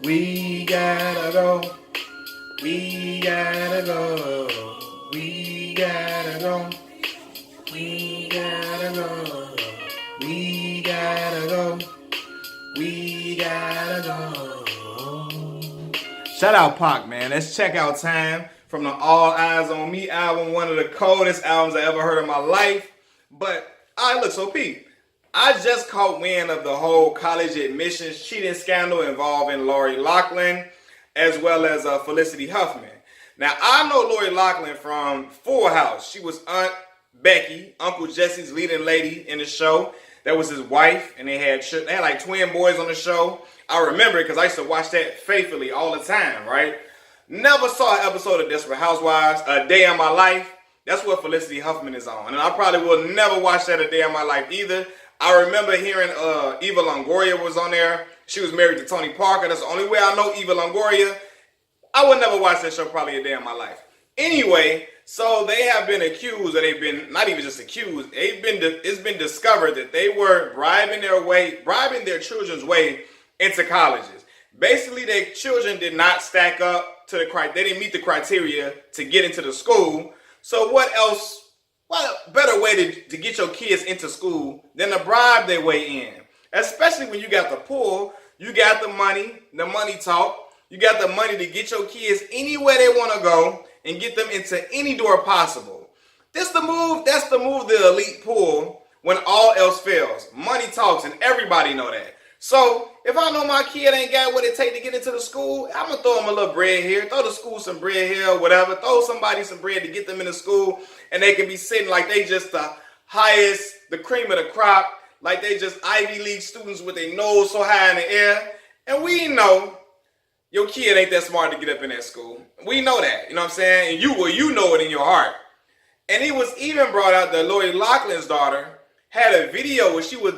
We gotta go. We gotta go. We gotta go. We gotta go. We gotta go. We gotta go. Shout out Pac, man. That's checkout time from the All Eyes on Me album. One of the coldest albums I ever heard in my life. But look, so Pete, I just caught wind of the whole college admissions cheating scandal involving Loughlin as well as Felicity Huffman. Now, I know Loughlin from Full House. She was Aunt Becky, Uncle Jesse's leading lady in the show. That was his wife, and they had like twin boys on the show. I remember it because I used to watch that faithfully all the time, right? Never saw an episode of Desperate Housewives, A Day in My Life. That's what Felicity Huffman is on. And I probably will never watch that A Day in My Life either. I remember hearing Eva Longoria was on there. She was married to Tony Parker. That's the only way I know Eva Longoria. I would never watch that show probably a day in my life. Anyway, so they have been accused, or they've been, not even just accused, it's been discovered that they were bribing their children's way into colleges. Basically, their children did not stack up to they didn't meet the criteria to get into the school. So what better way to get your kids into school than to bribe their way in? Especially when you got the pull, you got the money talk, you got the money to get your kids anywhere they want to go and get them into any door possible. That's the move the elite pull when all else fails. Money talks, and everybody know that. So if I know my kid ain't got what it takes to get into the school, I'm going to throw them a little bread here, throw the school some bread here or whatever, throw somebody some bread to get them into school, and they can be sitting like they just the highest, the cream of the crop, like they just Ivy League students with their nose so high in the air. And we know your kid ain't that smart to get up in that school. We know that, you know what I'm saying? And you know it in your heart. And it was even brought out that Loughlin's daughter had a video where she was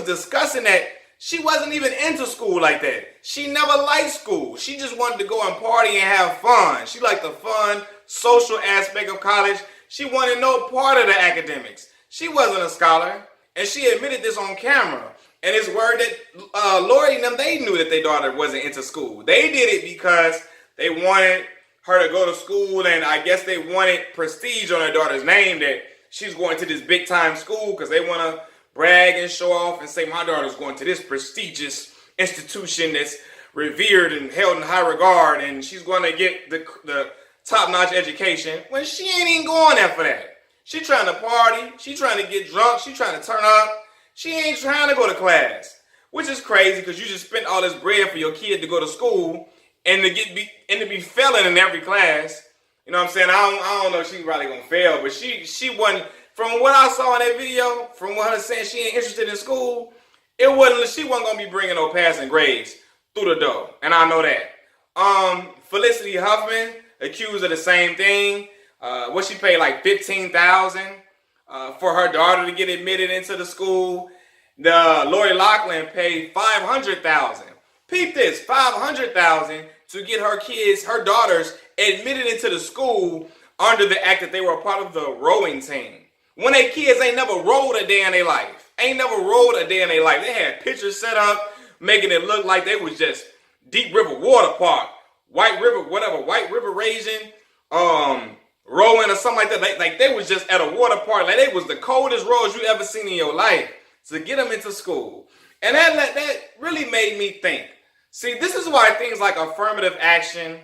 discussing that she wasn't even into school like that. She never liked school. She just wanted to go and party and have fun. She liked the fun, social aspect of college. She wanted no part of the academics. She wasn't a scholar, and she admitted this on camera. And it's word that Lori and them, they knew that their daughter wasn't into school. They did it because they wanted her to go to school, and I guess they wanted prestige on their daughter's name that she's going to this big time school because they want to brag and show off and say my daughter's going to this prestigious institution that's revered and held in high regard, and she's going to get the top-notch education when she ain't even going there for that. She trying to party, she trying to get drunk, she trying to turn up. She ain't trying to go to class, which is crazy because you just spent all this bread for your kid to go to school and to be failing in every class. You know what I'm saying? I don't know if she's probably gonna fail, but she wasn't. From what I saw in that video, from what her saying she ain't interested in school, she wasn't gonna be bringing no passing grades through the door, and I know that. Felicity Huffman accused of the same thing. What she paid like $15,000 for her daughter to get admitted into the school. The Loughlin paid $500,000. Peep this, $500,000 to get her daughters admitted into the school under the act that they were a part of the rowing team. When they kids ain't never rowed a day in their life. They had pictures set up, making it look like they was just Deep River Water Park, White River Raging, rowing or something like that. Like they was just at a water park. Like they was the coldest rows you ever seen in your life to get them into school. And that really made me think. See, this is why things like affirmative action,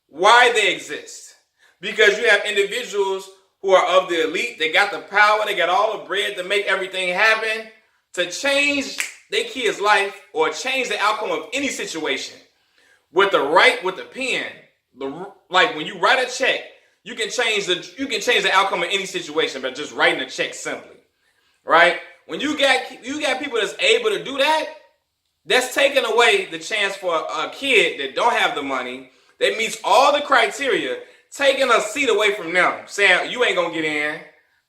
why they exist. Because you have individuals who are of the elite, they got the power, they got all the bread to make everything happen, to change their kid's life or change the outcome of any situation. With the pen, like when you write a check, you can change the outcome of any situation by just writing a check simply, right? When you got people that's able to do that, that's taking away the chance for a kid that don't have the money, that meets all the criteria, taking a seat away from them, saying you ain't gonna get in,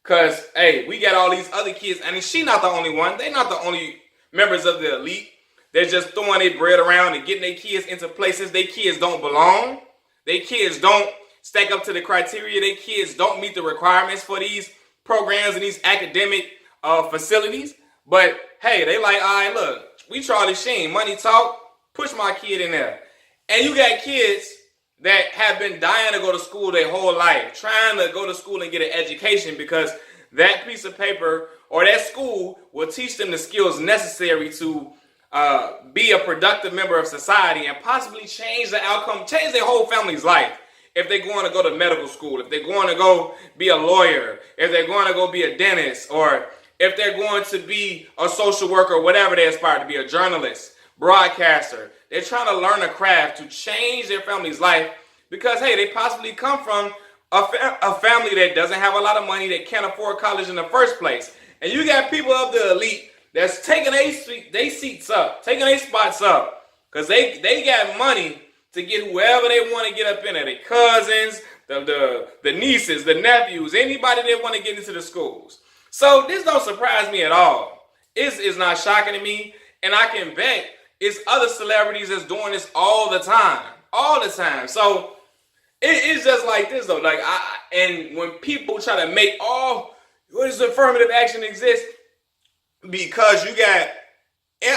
cause hey, we got all these other kids, and she not the only one. They not the only members of the elite. They're just throwing their bread around and getting their kids into places their kids don't belong. Their kids don't stack up to the criteria. Their kids don't meet the requirements for these programs and these academic facilities. But hey, they like, all right, look, we Charlie Sheen, money talk, push my kid in there. And you got kids that have been dying to go to school their whole life, trying to go to school and get an education because that piece of paper or that school will teach them the skills necessary to be a productive member of society and possibly change the outcome, change their whole family's life. If they're going to go to medical school, if they're going to go be a lawyer, if they're going to go be a dentist, or if they're going to be a social worker, whatever they aspire to be, a journalist, broadcaster. They're trying to learn a craft to change their family's life because, hey, they possibly come from a family that doesn't have a lot of money, that can't afford college in the first place. And you got people of the elite that's taking their seats up, taking their spots up because they got money to get whoever they want to get up in there. Their cousins, the nieces, the nephews, anybody they want to get into the schools. So this don't surprise me at all. It's not shocking to me. And I can bet it's other celebrities that's doing this all the time. All the time. So it's just like this though. And when people try to make what does affirmative action exist? Because you got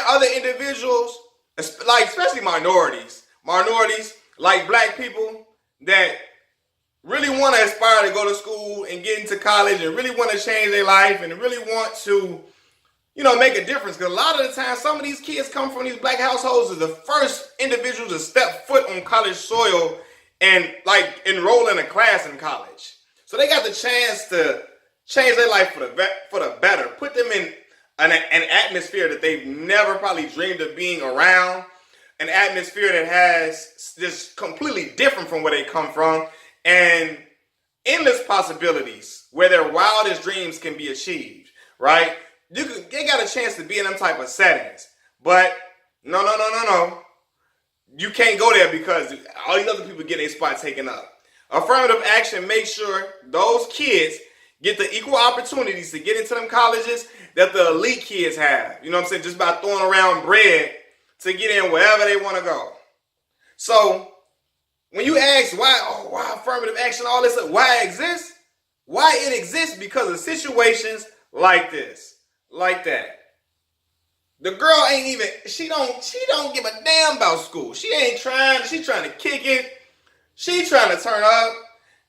other individuals, like especially minorities like black people that really want to aspire to go to school and get into college and really want to change their life and really want to, make a difference. Because a lot of the time, some of these kids come from these black households as the first individuals to step foot on college soil and enroll in a class in college. So they got the chance to change their life for the better, put them in an atmosphere that they've never probably dreamed of being around, an atmosphere that has just completely different from where they come from, and endless possibilities where their wildest dreams can be achieved, right? They got a chance to be in them type of settings. But no. You can't go there because all these other people get their spot taken up. Affirmative action makes sure those kids get the equal opportunities to get into them colleges that the elite kids have. You know what I'm saying? Just by throwing around bread to get in wherever they want to go. So when you ask why affirmative action, all this, why it exists? Why it exists? Because of situations like this, like that. The girl ain't even, she don't give a damn about school. She trying to kick it. She trying to turn up.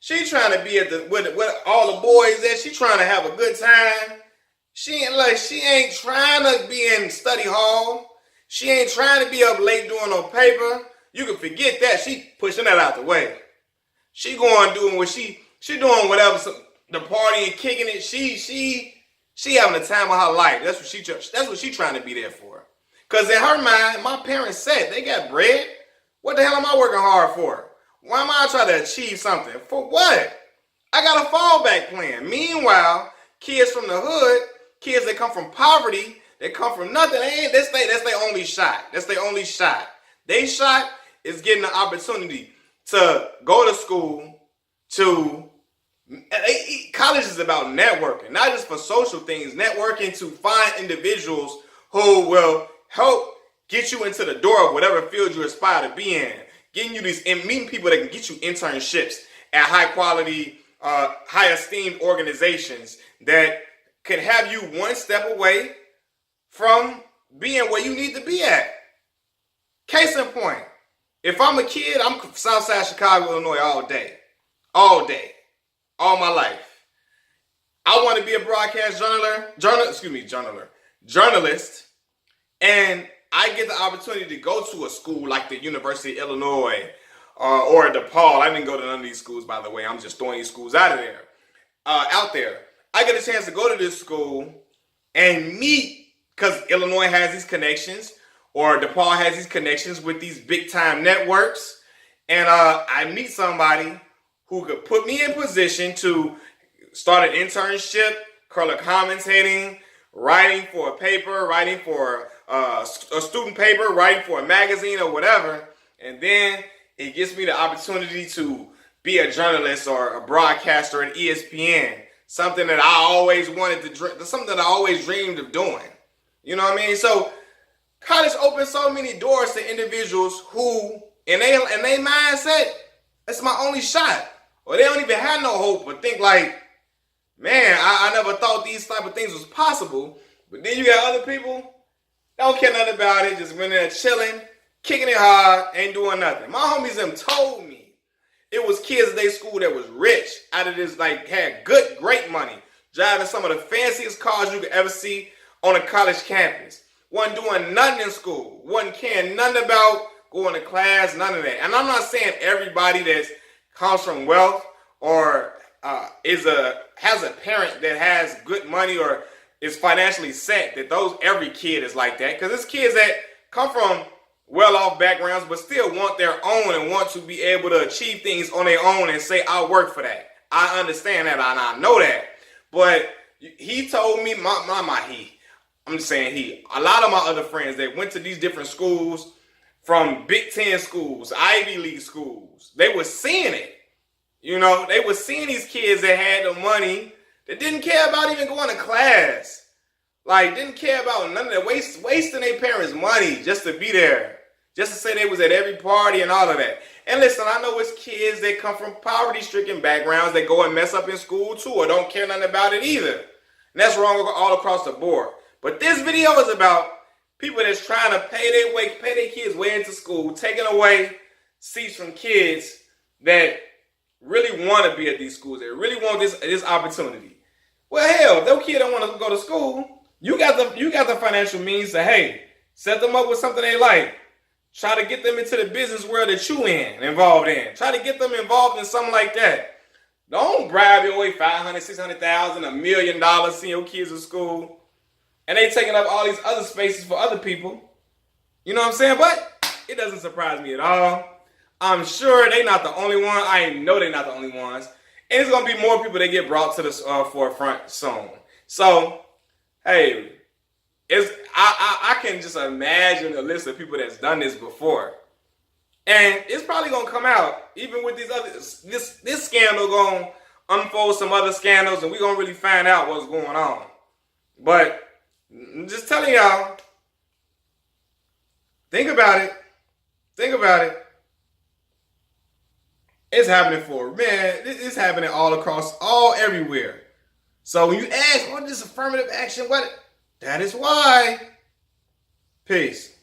She trying to be with all the boys there. She trying to have a good time. She ain't trying to be in study hall. She ain't trying to be up late doing no paper. You can forget that. She pushing that out the way. She going doing what she doing whatever, the party and kicking it. She having the time of her life. That's what she trying to be there for. Cause in her mind, my parents said they got bread. What the hell am I working hard for? Why am I trying to achieve something? For what? I got a fallback plan. Meanwhile, kids from the hood, kids that come from poverty, that come from nothing, that's their only shot. That's their only shot. They shot is getting the opportunity to go to school, college is about networking, not just for social things, networking to find individuals who will help get you into the door of whatever field you aspire to be in, getting you and meeting people that can get you internships at high quality, high esteemed organizations that can have you one step away from being where you need to be at. Case in point, if I'm a kid, I'm Southside Chicago, Illinois all day, all my life. I want to be a broadcast journalist, and I get the opportunity to go to a school like the University of Illinois or DePaul. I didn't go to none of these schools, by the way. I'm just throwing these schools out there. I get a chance to go to this school and meet, because Illinois has these connections, or DePaul has these connections with these big time networks, and I meet somebody who could put me in position to start an internship, color commentating, writing for a paper, writing for a student paper, writing for a magazine or whatever. And then it gives me the opportunity to be a journalist or a broadcaster at ESPN, something that I always something that I always dreamed of doing. You know what I mean? So college opens so many doors to individuals who, in their mindset, that's my only shot. Or they don't even have no hope, but think like, man, I never thought these type of things was possible. But then you got other people, don't care nothing about it, just went there chilling, kicking it hard, ain't doing nothing. My homies them told me it was kids at their school that was rich, out of this, like, had good, great money, driving some of the fanciest cars you could ever see on a college campus. Wasn't doing nothing in school, wasn't caring nothing about going to class, none of that. And I'm not saying everybody that comes from wealth or has a parent that has good money or is financially set, that every kid is like that. Because there's kids that come from well-off backgrounds but still want their own and want to be able to achieve things on their own and say, I work for that. I understand that and I know that. But he told me, I'm just saying a lot of my other friends that went to these different schools, from Big Ten schools, Ivy League schools, they were seeing it. You know, they were seeing these kids that had the money that didn't care about even going to class. Like, didn't care about none of that, wasting their parents' money just to be there, just to say they was at every party and all of that. And listen, I know it's kids that come from poverty-stricken backgrounds that go and mess up in school too, or don't care nothing about it either. And that's wrong all across the board. But this video is about people that's trying to pay their kids' way into school, taking away seats from kids that really want to be at these schools, that really want this opportunity. Well, hell, if their kid don't want to go to school, you got the financial means to, hey, set them up with something they like. Try to get them into the business world that you involved in. Try to get them involved in something like that. Don't bribe your way $500,000, $600,000, $1 million, send your kids to school, and they taking up all these other spaces for other people. You know what I'm saying? But it doesn't surprise me at all. I'm sure they're not the only one. I know they're not the only ones. And it's going to be more people that get brought to the forefront soon. So, hey, I can just imagine the list of people that's done this before. And it's probably going to come out, even with this scandal going to unfold some other scandals, and we're going to really find out what's going on. But I'm just telling y'all, think about it. Think about it. It's happening it's happening everywhere. So when you ask, what is affirmative action? That is why. Peace.